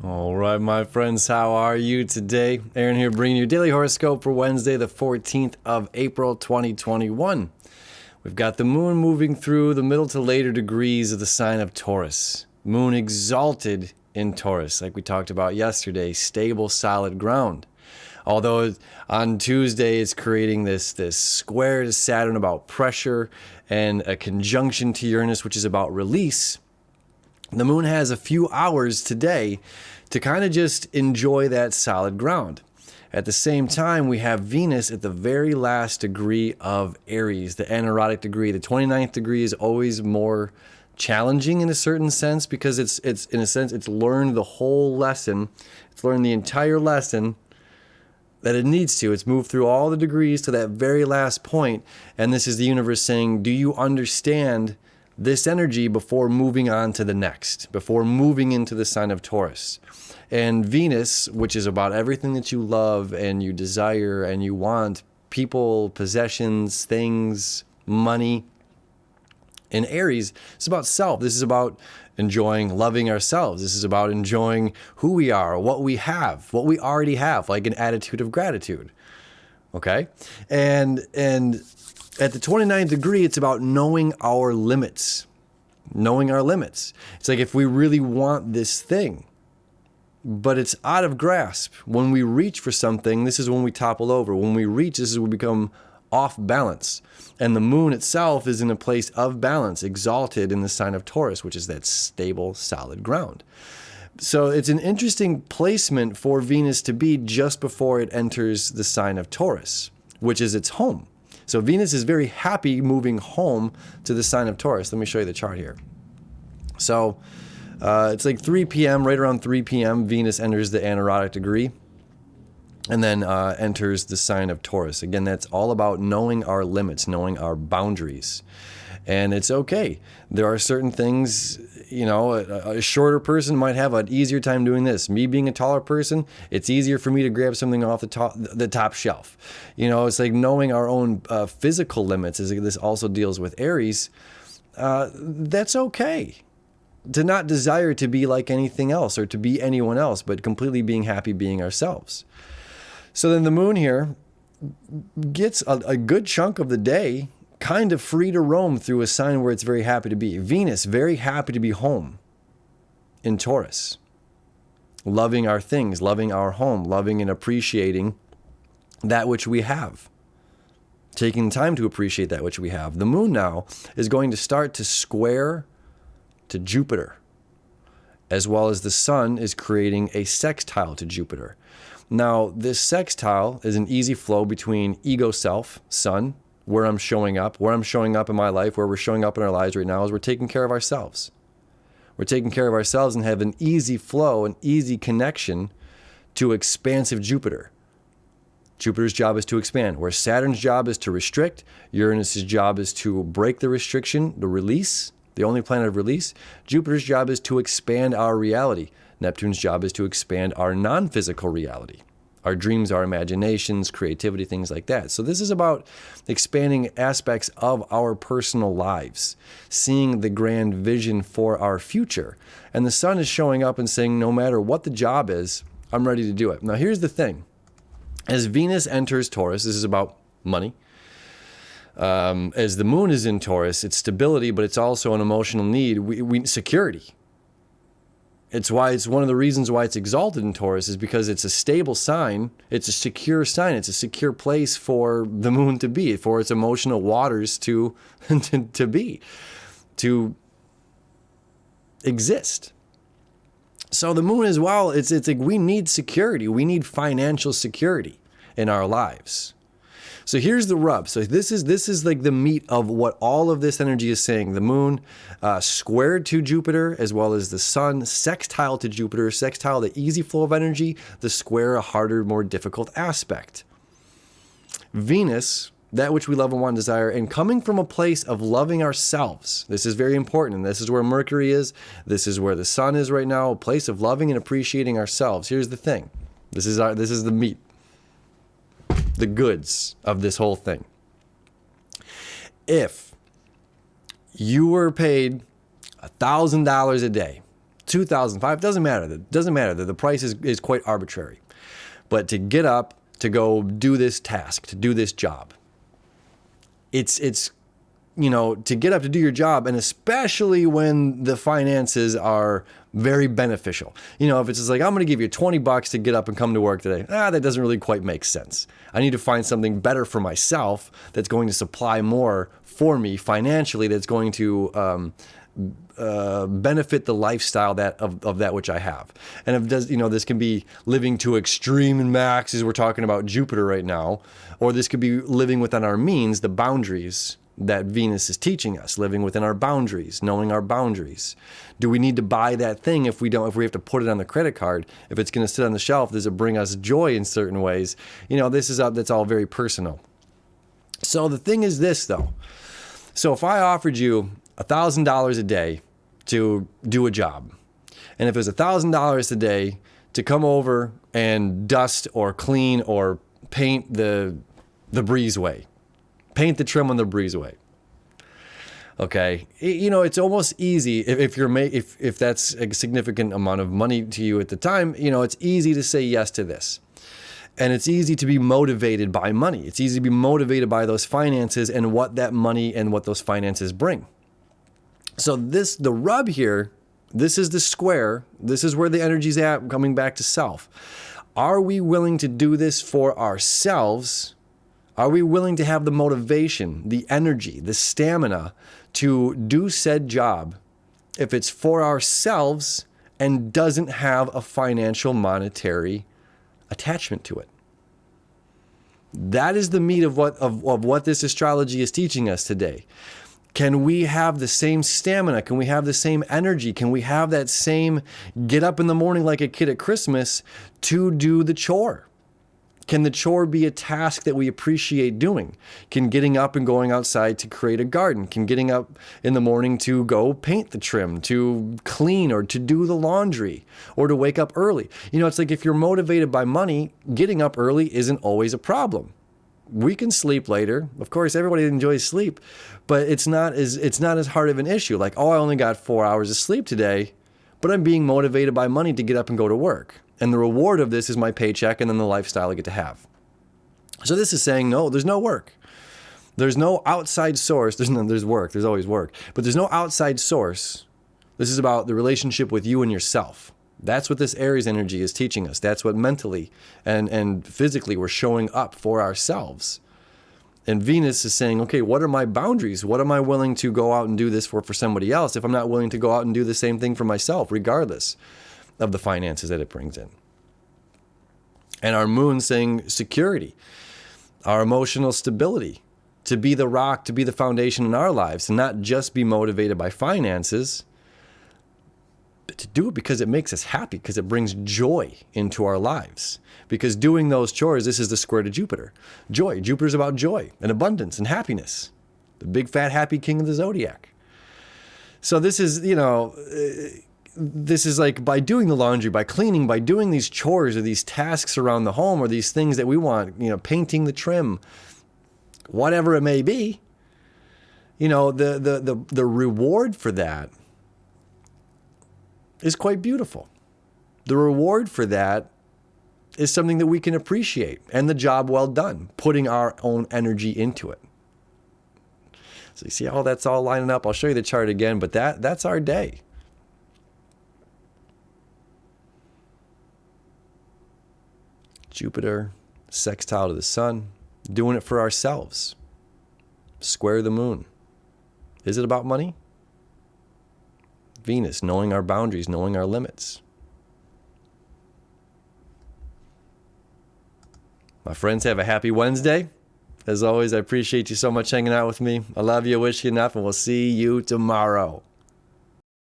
All right, my friends, how are you today? Aaron here bringing you daily horoscope for Wednesday, the 14th of April, 2021. We've got the moon moving through the middle to later degrees of the sign of Taurus. Moon exalted in Taurus, like we talked about yesterday, stable, solid ground. Although on Tuesday it's creating this square to Saturn about pressure and a conjunction to Uranus, which is about release. The moon has a few hours today to kind of just enjoy that solid ground. At the same time, we have Venus at the very last degree of Aries, the anaerotic degree. The 29th degree is always more challenging in a certain sense because it's in a sense, it's learned the whole lesson. It's learned the entire lesson that it needs to. It's moved through all the degrees to that very last point. And this is the universe saying, do you understand this energy before moving on to the next, before moving into the sign of Taurus? And Venus, which is about everything that you love and you desire and you want, people, possessions, things, money. In Aries, it's about self. This is about enjoying loving ourselves. This is about enjoying who we are, what we have, what we already have, like an attitude of gratitude. Okay? And at the 29th degree, it's about knowing our limits. Knowing our limits. It's like if we really want this thing, but it's out of grasp. When we reach for something, this is when we topple over. When we reach, this is when we become off balance. And the moon itself is in a place of balance, exalted in the sign of Taurus, which is that stable, solid ground. So it's an interesting placement for Venus to be just before it enters the sign of Taurus, which is its home. So Venus is very happy moving home to the sign of Taurus. Let me show you the chart here. So it's like 3 p.m., right around 3 p.m., Venus enters the anaerotic degree and then enters the sign of Taurus. Again, that's all about knowing our limits, knowing our boundaries. And it's okay. There are certain things, you know, a shorter person might have an easier time doing this. Me being a taller person, it's easier for me to grab something off the top shelf. You know, it's like knowing our own physical limits, as this also deals with Aries. That's okay. To not desire to be like anything else or to be anyone else, but completely being happy being ourselves. So then the moon here gets a good chunk of the day kind of free to roam through a sign where it's very happy to be. Venus, very happy to be home in Taurus. Loving our things, loving our home, loving and appreciating that which we have. Taking time to appreciate that which we have. The moon now is going to start to square to Jupiter, as well as the sun is creating a sextile to Jupiter. Now, this sextile is an easy flow between ego self, sun, where I'm showing up in my life, where we're showing up in our lives right now is we're taking care of ourselves. We're taking care of ourselves and have an easy flow, an easy connection to expansive Jupiter. Jupiter's job is to expand, where Saturn's job is to restrict, Uranus's job is to break the restriction, the release, the only planet of release. Jupiter's job is to expand our reality. Neptune's job is to expand our non-physical reality. Our dreams, our imaginations, creativity, things like that. So this is about expanding aspects of our personal lives, seeing the grand vision for our future. And the sun is showing up and saying, no matter what the job is, I'm ready to do it. Now, here's the thing. As Venus enters Taurus, this is about money. As the moon is in Taurus, it's stability, but it's also an emotional need. We security. It's one of the reasons why it's exalted in Taurus is because it's a stable sign. It's a secure sign. It's a secure place for the moon to be, for its emotional waters to exist. So the moon as well, it's like we need security. We need financial security in our lives. So here's the rub. So this is like the meat of what all of this energy is saying. The moon squared to Jupiter, as well as the sun sextile to Jupiter. Sextile, the easy flow of energy. The square, a harder, more difficult aspect. Venus, that which we love and want and desire, and coming from a place of loving ourselves. This is very important, and this is where Mercury is. This is where the sun is right now, a place of loving and appreciating ourselves. Here's the thing. This is the meat. The goods of this whole thing. If you were paid $1,000 a day $2,000, $5,000, doesn't matter. It doesn't matter. The price is quite arbitrary. But to get up, to go do this task, to do this job, it's to get up to do your job, and especially when the finances are very beneficial. If it's just like, I'm going to give you $20 to get up and come to work today, that doesn't really quite make sense. I need to find something better for myself that's going to supply more for me financially, that's going to benefit the lifestyle of that which I have. And if this can be living to extreme and max, as we're talking about Jupiter right now, or this could be living within our means, the boundaries that Venus is teaching us, living within our boundaries, knowing our boundaries. Do we need to buy that thing if we have to put it on the credit card? If it's going to sit on the shelf, does it bring us joy in certain ways? That's all very personal. So the thing is this, though. So if I offered you $1,000 a day to do a job, and if it was $1,000 a day to come over and dust or clean or paint the breezeway, paint the trim on the breezeway. Okay, it's almost easy if that's a significant amount of money to you at the time. It's easy to say yes to this, and it's easy to be motivated by money. It's easy to be motivated by those finances and what that money and what those finances bring. So the rub here, this is the square. This is where the energy's at, coming back to self. Are we willing to do this for ourselves? Are we willing to have the motivation, the energy, the stamina to do said job if it's for ourselves and doesn't have a financial monetary attachment to it? That is the meat of what this astrology is teaching us today. Can we have the same stamina? Can we have the same energy? Can we have that same get up in the morning like a kid at Christmas to do the chore? Can the chore be a task that we appreciate doing? Can getting up and going outside to create a garden? Can getting up in the morning to go paint the trim, to clean, or to do the laundry, or to wake up early? It's like if you're motivated by money, getting up early isn't always a problem. We can sleep later. Of course, everybody enjoys sleep, but it's not as hard of an issue. Like, I only got 4 hours of sleep today, but I'm being motivated by money to get up and go to work. And the reward of this is my paycheck and then the lifestyle I get to have. So this is saying, no, there's no work. There's no outside source. There's work. There's always work. But there's no outside source. This is about the relationship with you and yourself. That's what this Aries energy is teaching us. That's what mentally and physically we're showing up for ourselves. And Venus is saying, okay, what are my boundaries? What am I willing to go out and do this for somebody else if I'm not willing to go out and do the same thing for myself, regardless of the finances that it brings in? And our moon saying security, our emotional stability, to be the rock, to be the foundation in our lives, to not just be motivated by finances, but to do it because it makes us happy, because it brings joy into our lives. Because doing those chores, this is the square to Jupiter. Joy. Jupiter's about joy and abundance and happiness. The big fat happy king of the zodiac. So this is, this is like by doing the laundry, by cleaning, by doing these chores or these tasks around the home or these things that we want, painting the trim, whatever it may be, the reward for that is quite beautiful. The reward for that is something that we can appreciate, and the job well done, putting our own energy into it. So you see how that's all lining up? I'll show you the chart again, but that's our day. Jupiter, sextile to the sun, doing it for ourselves. Square the moon. Is it about money? Venus, knowing our boundaries, knowing our limits. My friends, have a happy Wednesday. As always, I appreciate you so much hanging out with me. I love you, wish you enough, and we'll see you tomorrow.